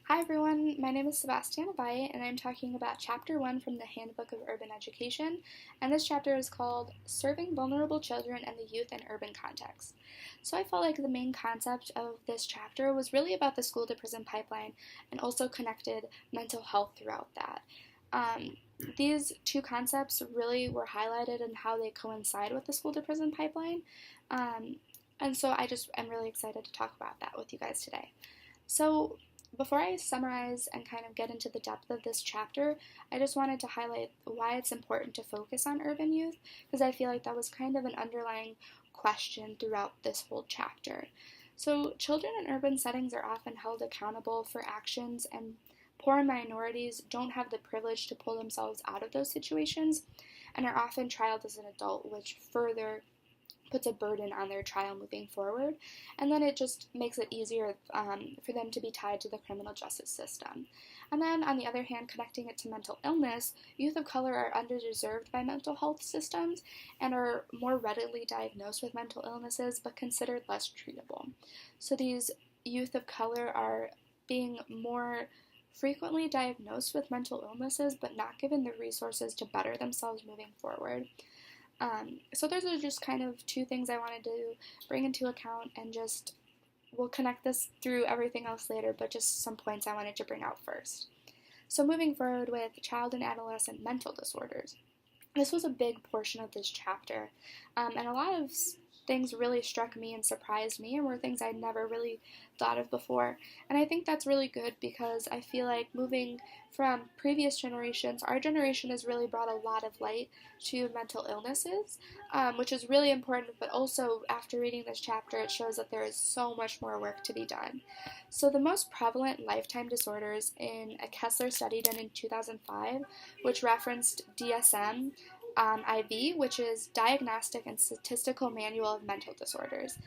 Hi everyone, my name is Savi, and I'm talking about Chapter 1 from the Handbook of Urban Education, and this chapter is called Serving Vulnerable Children and the Youth in Urban Contexts. So I felt like the main concept of this chapter was really about the school-to-prison pipeline and also connected mental health throughout that. Um, these two concepts really were highlighted in how they coincide with the school-to-prison pipeline, and so I'm really excited to talk about that with you guys today. So, before I summarize and kind of get into the depth of this chapter, I just wanted to highlight why it's important to focus on urban youth, because I feel like that was kind of an underlying question throughout this whole chapter. So, children in urban settings are often held accountable for actions, and poor minorities don't have the privilege to pull themselves out of those situations and are often trialed as an adult, which further puts a burden on their trial moving forward, and then it just makes it easier for them to be tied to the criminal justice system. And then, on the other hand, connecting it to mental illness, youth of color are underserved by mental health systems and are more readily diagnosed with mental illnesses but considered less treatable. So these youth of color are being more frequently diagnosed with mental illnesses but not given the resources to better themselves moving forward. So those are just kind of two things I wanted to bring into account, and just we'll connect this through everything else later, but just some points I wanted to bring out first. So moving forward with child and adolescent mental disorders. This was a big portion of this chapter, and a lot of things really struck me and surprised me and were things I'd never really thought of before. And I think that's really good because I feel like moving from previous generations, our generation has really brought a lot of light to mental illnesses, which is really important, but also after reading this chapter, it shows that there is so much more work to be done. So the most prevalent lifetime disorders in a Kessler study done in 2005, which referenced DSM, IV, which is Diagnostic and Statistical Manual of Mental Disorders.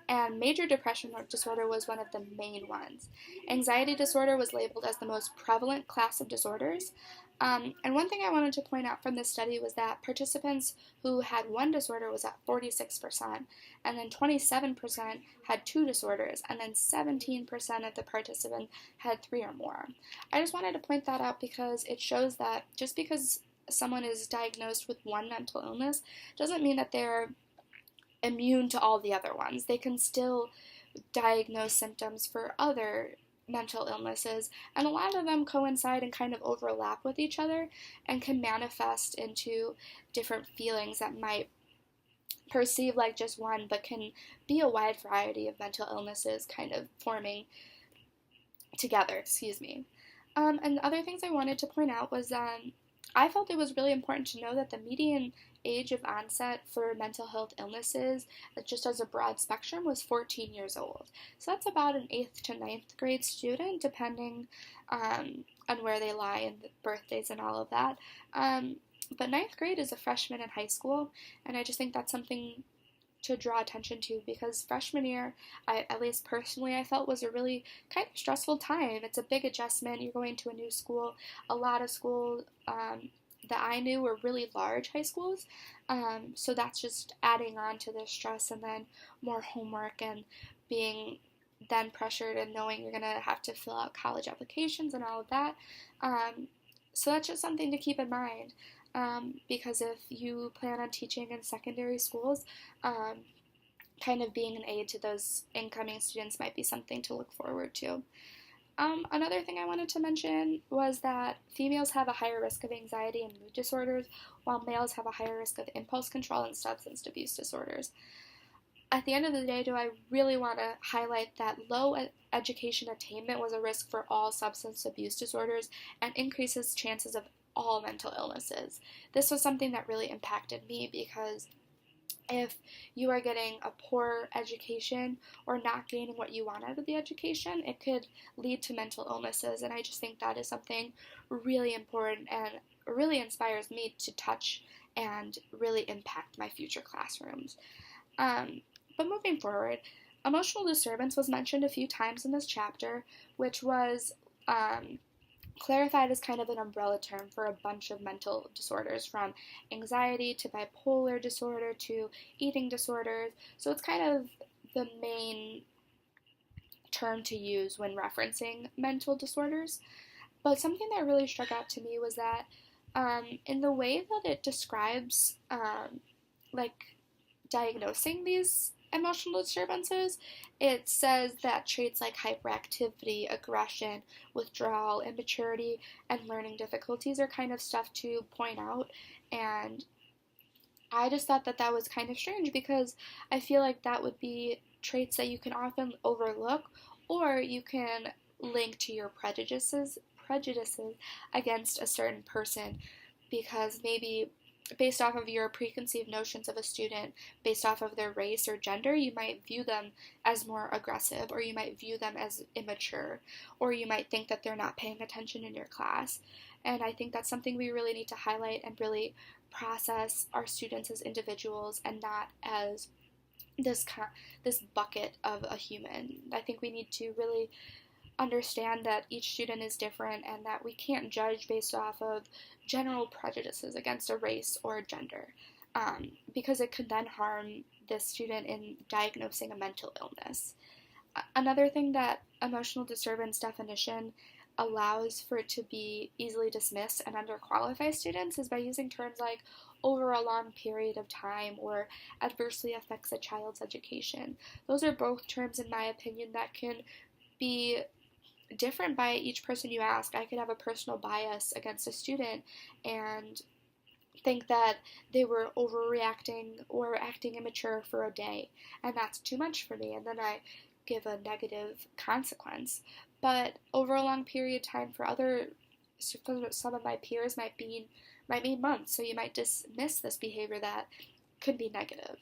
And major depression disorder was one of the main ones. Anxiety disorder was labeled as the most prevalent class of disorders. And one thing I wanted to point out from this study was that participants who had one disorder was at 46%, and then 27% had two disorders, and then 17% of the participants had three or more. I just wanted to point that out because it shows that just because someone is diagnosed with one mental illness doesn't mean that they're immune to all the other ones. They can still diagnose symptoms for other mental illnesses, and a lot of them coincide and kind of overlap with each other and can manifest into different feelings that might perceive like just one, but can be a wide variety of mental illnesses kind of forming together, and other things I wanted to point out was I felt it was really important to know that the median age of onset for mental health illnesses, just as a broad spectrum, was 14 years old. So that's about an 8th to ninth grade student, depending on where they lie and the birthdays and all of that. But ninth grade is a freshman in high school, and I just think that's something to draw attention to, because freshman year, at least personally, I felt was a really kind of stressful time. It's a big adjustment. You're going to a new school. A lot of schools that I knew were really large high schools, so that's just adding on to the stress, and then more homework and being then pressured and knowing you're going to have to fill out college applications and all of that. So that's just something to keep in mind. Because if you plan on teaching in secondary schools, kind of being an aid to those incoming students might be something to look forward to. Another thing I wanted to mention was that females have a higher risk of anxiety and mood disorders, while males have a higher risk of impulse control and substance abuse disorders. At the end of the day, do I really want to highlight that low education attainment was a risk for all substance abuse disorders and increases chances of all mental illnesses. This was something that really impacted me, because if you are getting a poor education or not gaining what you want out of the education, it could lead to mental illnesses, and I just think that is something really important and really inspires me to touch and really impact my future classrooms. But moving forward, emotional disturbance was mentioned a few times in this chapter, which was clarified as kind of an umbrella term for a bunch of mental disorders, from anxiety to bipolar disorder to eating disorders. So it's kind of the main term to use when referencing mental disorders. But something that really struck out to me was that in the way that it describes like diagnosing these emotional disturbances, it says that traits like hyperactivity, aggression, withdrawal, immaturity, and learning difficulties are kind of stuff to point out. And I just thought that that was kind of strange because I feel like that would be traits that you can often overlook, or you can link to your prejudices against a certain person, because maybe based off of your preconceived notions of a student, based off of their race or gender, you might view them as more aggressive, or you might view them as immature, or you might think that they're not paying attention in your class. And I think that's something we really need to highlight and really process our students as individuals and not as this bucket of a human. I think we need to really understand that each student is different and that we can't judge based off of general prejudices against a race or a gender, because it could then harm this student in diagnosing a mental illness. Another thing that emotional disturbance definition allows for it to be easily dismissed and underqualify students is by using terms like over a long period of time or adversely affects a child's education. Those are both terms, in my opinion, that can be different by each person you ask. I could have a personal bias against a student and think that they were overreacting or acting immature for a day, and that's too much for me, and then I give a negative consequence. But over a long period of time for some of my peers might mean months, so you might dismiss this behavior that could be negative.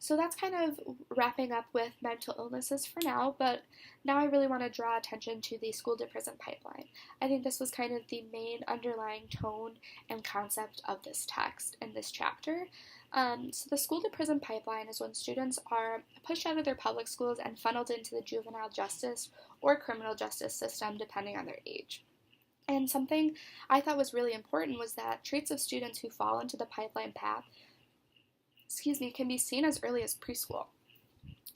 So that's kind of wrapping up with mental illnesses for now, but now I really want to draw attention to the school to prison pipeline. I think this was kind of the main underlying tone and concept of this text in this chapter. So the school to prison pipeline is when students are pushed out of their public schools and funneled into the juvenile justice or criminal justice system depending on their age. And something I thought was really important was that traits of students who fall into the pipeline path can be seen as early as preschool.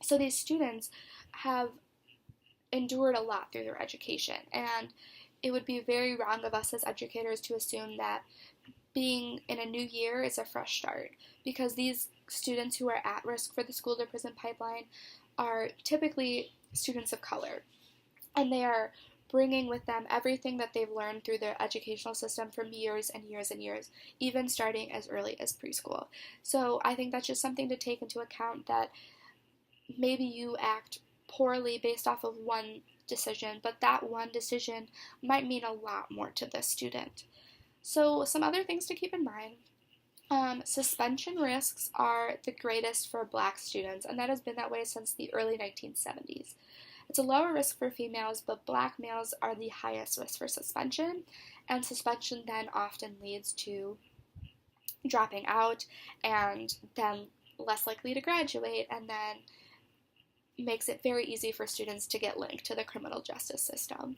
So these students have endured a lot through their education, and it would be very wrong of us as educators to assume that being in a new year is a fresh start, because these students who are at risk for the school to prison pipeline are typically students of color, and they are bringing with them everything that they've learned through their educational system from years and years and years, even starting as early as preschool. So I think that's just something to take into account, that maybe you act poorly based off of one decision, but that one decision might mean a lot more to this student. So some other things to keep in mind. Suspension risks are the greatest for Black students, and that has been that way since the early 1970s. It's a lower risk for females, but Black males are the highest risk for suspension, and suspension then often leads to dropping out and then less likely to graduate, and then makes it very easy for students to get linked to the criminal justice system.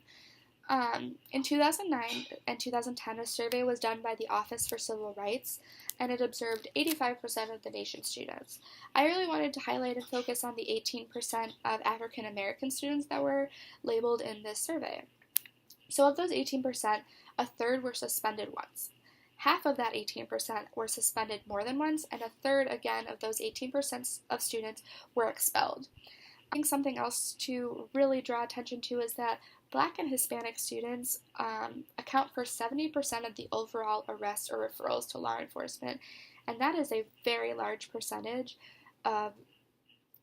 In 2009 and 2010, a survey was done by the Office for Civil Rights, and it observed 85% of the nation's students. I really wanted to highlight and focus on the 18% of African American students that were labeled in this survey. So of those 18%, a third were suspended once. Half of that 18% were suspended more than once, and a third, again, of those 18% of students were expelled. I think something else to really draw attention to is that Black and Hispanic students account for 70% of the overall arrests or referrals to law enforcement, and that is a very large percentage of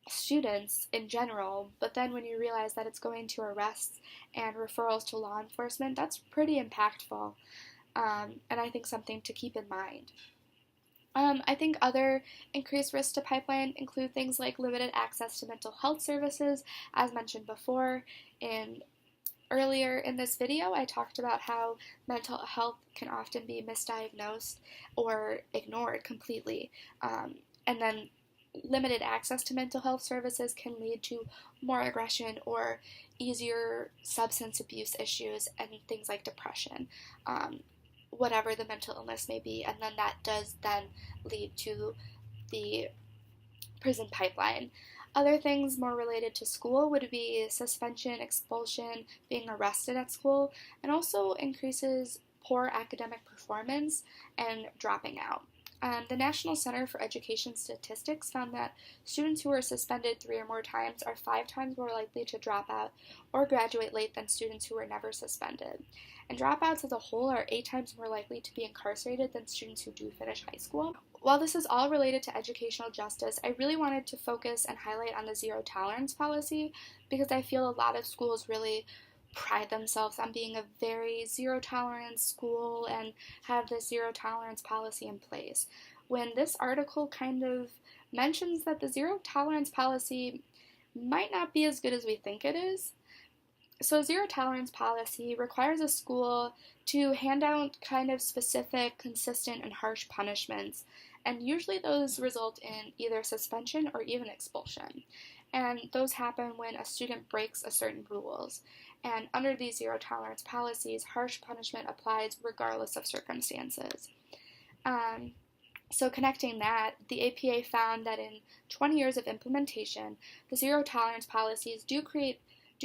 students in general. But then when you realize that it's going to arrests and referrals to law enforcement, that's pretty impactful, and I think something to keep in mind. I think other increased risks to pipeline include things like limited access to mental health services. As mentioned before, earlier in this video, I talked about how mental health can often be misdiagnosed or ignored completely, and then limited access to mental health services can lead to more aggression or easier substance abuse issues and things like depression, whatever the mental illness may be, and then that does then lead to the prison pipeline. Other things more related to school would be suspension, expulsion, being arrested at school, and also increases poor academic performance and dropping out. The National Center for Education Statistics found that students who were suspended 3 or more times are 5 times more likely to drop out or graduate late than students who were never suspended. And dropouts as a whole are 8 times more likely to be incarcerated than students who do finish high school. While this is all related to educational justice, I really wanted to focus and highlight on the zero tolerance policy because I feel a lot of schools really pride themselves on being a very zero tolerance school and have this zero tolerance policy in place. When this article kind of mentions that the zero tolerance policy might not be as good as we think it is. So, zero tolerance policy requires a school to hand out kind of specific, consistent, and harsh punishments, and usually those result in either suspension or even expulsion. And those happen when a student breaks a certain rules. And under these zero tolerance policies, harsh punishment applies regardless of circumstances. So connecting that, the APA found that in 20 years of implementation, the zero tolerance policies do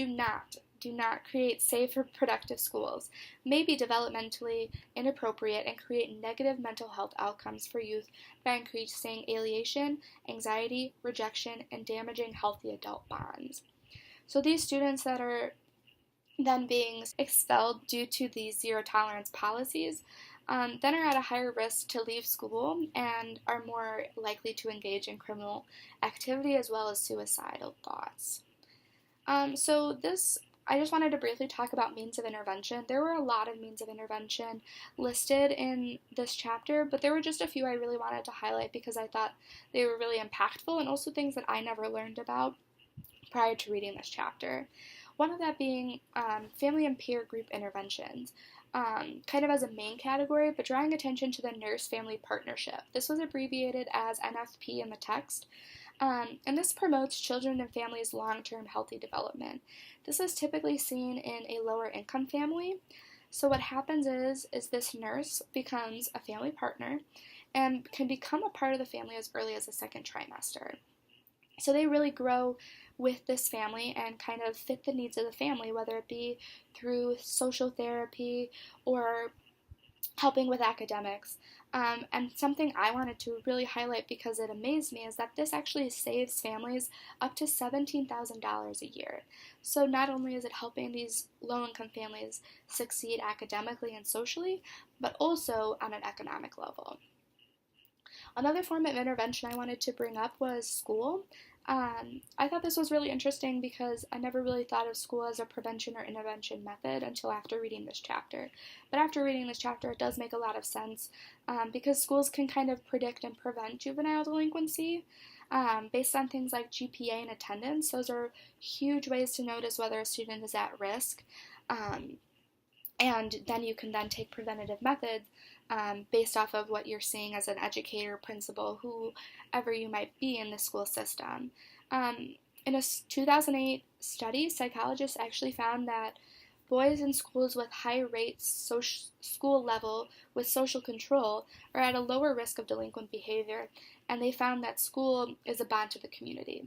not create safe or productive schools, may be developmentally inappropriate, and create negative mental health outcomes for youth by increasing alienation, anxiety, rejection, and damaging healthy adult bonds. So these students that are then being expelled due to these zero tolerance policies then are at a higher risk to leave school and are more likely to engage in criminal activity as well as suicidal thoughts. I just wanted to briefly talk about means of intervention. There were a lot of means of intervention listed in this chapter, but there were just a few I really wanted to highlight because I thought they were really impactful and also things that I never learned about prior to reading this chapter. One of that being family and peer group interventions, kind of as a main category, but drawing attention to the nurse-family partnership. This was abbreviated as NFP in the text. And this promotes children and families' long-term healthy development. This is typically seen in a lower-income family. So what happens is this nurse becomes a family partner and can become a part of the family as early as the second trimester. So they really grow with this family and kind of fit the needs of the family, whether it be through social therapy or helping with academics. And something I wanted to really highlight because it amazed me is that this actually saves families up to $17,000 a year. So not only is it helping these low-income families succeed academically and socially, but also on an economic level. Another form of intervention I wanted to bring up was school. I thought this was really interesting because I never really thought of school as a prevention or intervention method until after reading this chapter. But after reading this chapter, it does make a lot of sense because schools can kind of predict and prevent juvenile delinquency based on things like GPA and attendance. Those are huge ways to notice whether a student is at risk. And then you can then take preventative methods based off of what you're seeing as an educator, principal, whoever you might be in the school system. In a 2008 study, psychologists actually found that boys in schools with high rates school level with social control are at a lower risk of delinquent behavior, and they found that school is a bond to the community.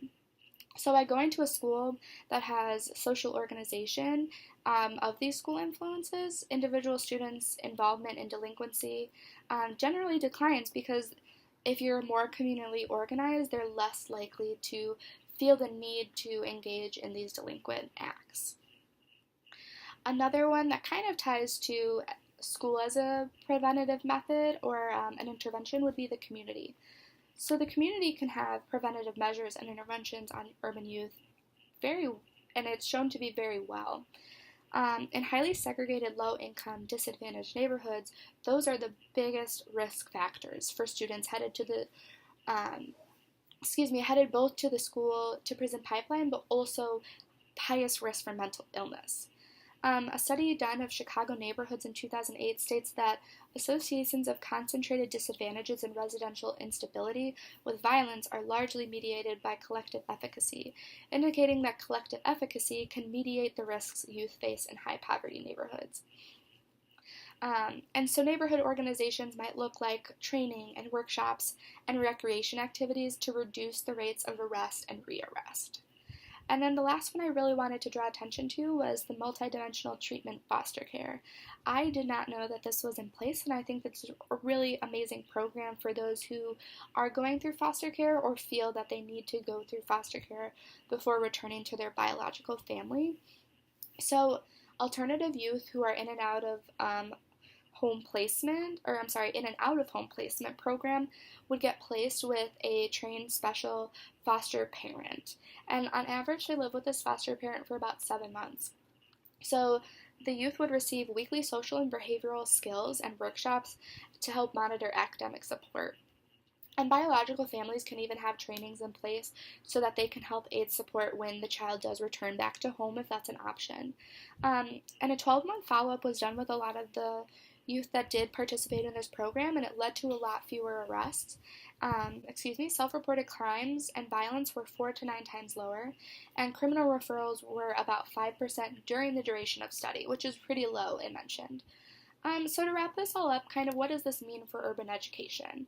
So by going to a school that has social organization of these school influences, individual students' involvement in delinquency generally declines because if you're more communally organized, they're less likely to feel the need to engage in these delinquent acts. Another one that kind of ties to school as a preventative method or an intervention would be the community. So the community can have preventative measures and interventions on urban youth and it's shown to be very well. In highly segregated, low-income, disadvantaged neighborhoods, those are the biggest risk factors for students headed both to the school to prison pipeline, but also highest risk for mental illness. A study done of Chicago neighborhoods in 2008 states that associations of concentrated disadvantages and residential instability with violence are largely mediated by collective efficacy, indicating that collective efficacy can mediate the risks youth face in high-poverty neighborhoods. And so neighborhood organizations might look like training and workshops and recreation activities to reduce the rates of arrest and rearrest. And then the last one I really wanted to draw attention to was the multidimensional treatment foster care. I did not know that this was in place, and I think that's a really amazing program for those who are going through foster care or feel that they need to go through foster care before returning to their biological family. So, alternative youth who are in and out of in and out of home placement program would get placed with a trained special foster parent. And on average, they live with this foster parent for about 7 months. So the youth would receive weekly social and behavioral skills and workshops to help monitor academic support. And biological families can even have trainings in place so that they can help aid support when the child does return back to home if that's an option. And a 12-month follow-up was done with a lot of the youth that did participate in this program, and it led to a lot fewer arrests. Self-reported crimes and violence were 4 to 9 times lower, and criminal referrals were about 5% during the duration of study, which is pretty low, it mentioned. So to wrap this all up, kind of what does this mean for urban education?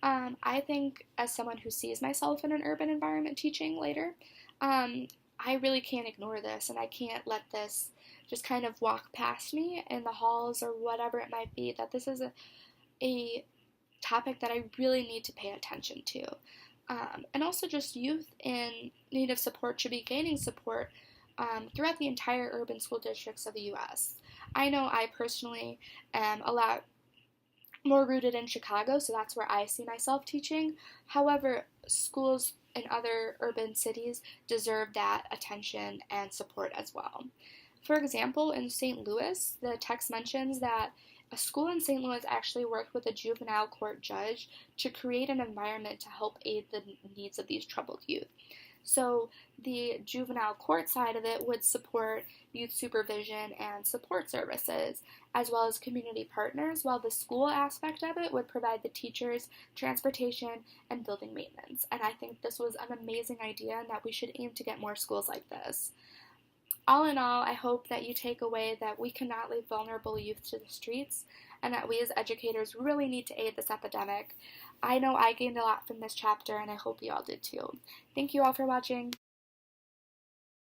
I think as someone who sees myself in an urban environment teaching later, I really can't ignore this, and I can't let this just kind of walk past me in the halls or whatever it might be, that this is a topic that I really need to pay attention to. And also just youth in need of support should be gaining support throughout the entire urban school districts of the U.S. I know I personally am a lot more rooted in Chicago, so that's where I see myself teaching. However, schools in other urban cities deserve that attention and support as well. For example, in St. Louis, the text mentions that a school in St. Louis actually worked with a juvenile court judge to create an environment to help aid the needs of these troubled youth. So the juvenile court side of it would support youth supervision and support services, as well as community partners, while the school aspect of it would provide the teachers, transportation, and building maintenance. And I think this was an amazing idea and that we should aim to get more schools like this. All in all, I hope that you take away that we cannot leave vulnerable youth to the streets and that we as educators really need to aid this epidemic. I know I gained a lot from this chapter, and I hope you all did too. Thank you all for watching.